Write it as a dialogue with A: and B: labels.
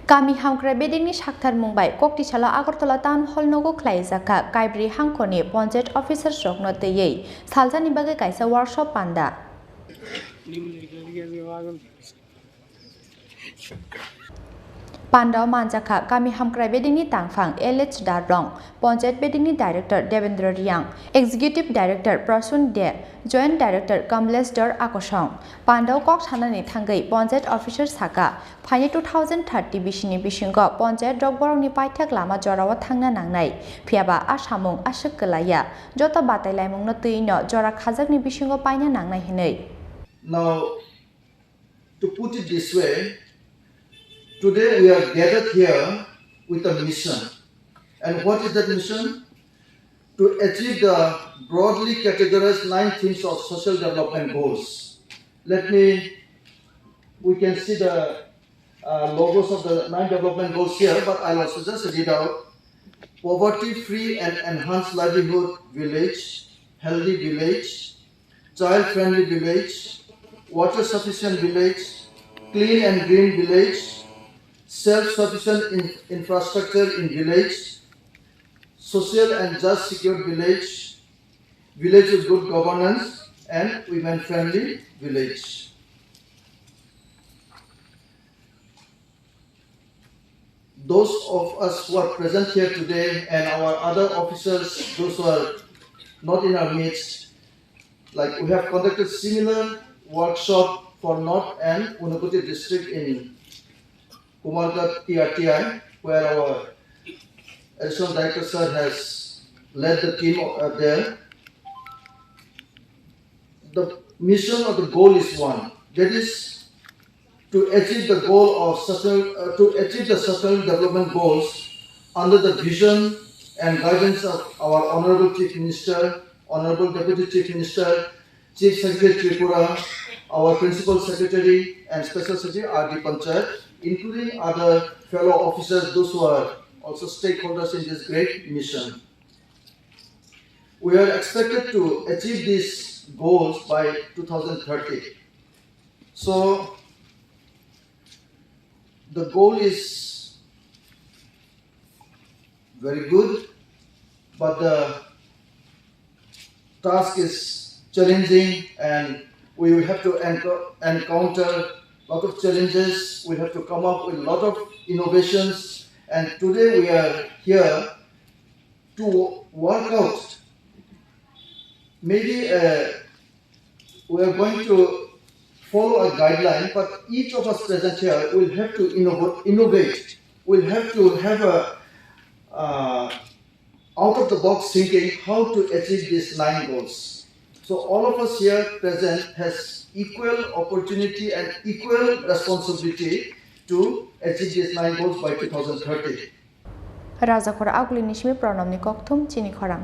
A: Kami Hamkrai Bedekni Saktharmung bai Koktisalo Agartala Town Hall nogo Khlaijakha Kaibri Hangkoni Panchayat Officer Sokno teyei Salsa ni bagwi Kaisa workshop Panda. Panda manjakha Kami Hamkrai Bedekni tangfang LH Darrong Panchayat Bedekni Director Devendra Riang Executive Director Prasun De Joint Director Kamlesh Dar Akosong Panda kok sanani thangai Panchayat Officer Saka Phani 2030 bisini bisingo Panchayat Dogborongni paithak lama jorawa thangna nangnai phiaba Asamung asuk kelaya joto batai laimungno tuino jora khajakni bisingo paina nangnai hinei.
B: Now, to put it this way, today we are gathered here with a mission. And what is that mission? To achieve the broadly categorized 9 themes of social development goals. We can see the logos of the 9 development goals here, but I'll also just read out. Poverty-free and enhanced livelihood village, healthy village, child-friendly village, water-sufficient village, clean and green village, self-sufficient infrastructure in village, social and just secure village, village with good governance, and women-friendly village. Those of us who are present here today and our other officers, those who are not in our midst, like we have conducted similar workshop for North and Unakoti district in Kumargat PRTI, where our Additional Director Sir has led the team there. The mission or the goal is one, that is to achieve the goal of sustainable development goals under the vision and guidance of our Honorable Chief Minister, Honorable Deputy Chief Minister, Chief Secretary Tripura, our Principal Secretary and Special Secretary RD Panchayat, including other fellow officers, those who are also stakeholders in this great mission. We are expected to achieve these goals by 2030. So, the goal is very good, but the task is challenging and we will have to encounter a lot of challenges. We have to come up with a lot of innovations, and today we are here to work out. Maybe we are going to follow a guideline, but each of us present here will have to innovate. We'll have to have a out-of-the-box thinking how to achieve these 9 goals. So all of us here present has equal opportunity and equal responsibility to achieve these 9 goals by 2030.
A: Raja Khorang Agli Nishmi Pranamni Koktum Chini Khorang.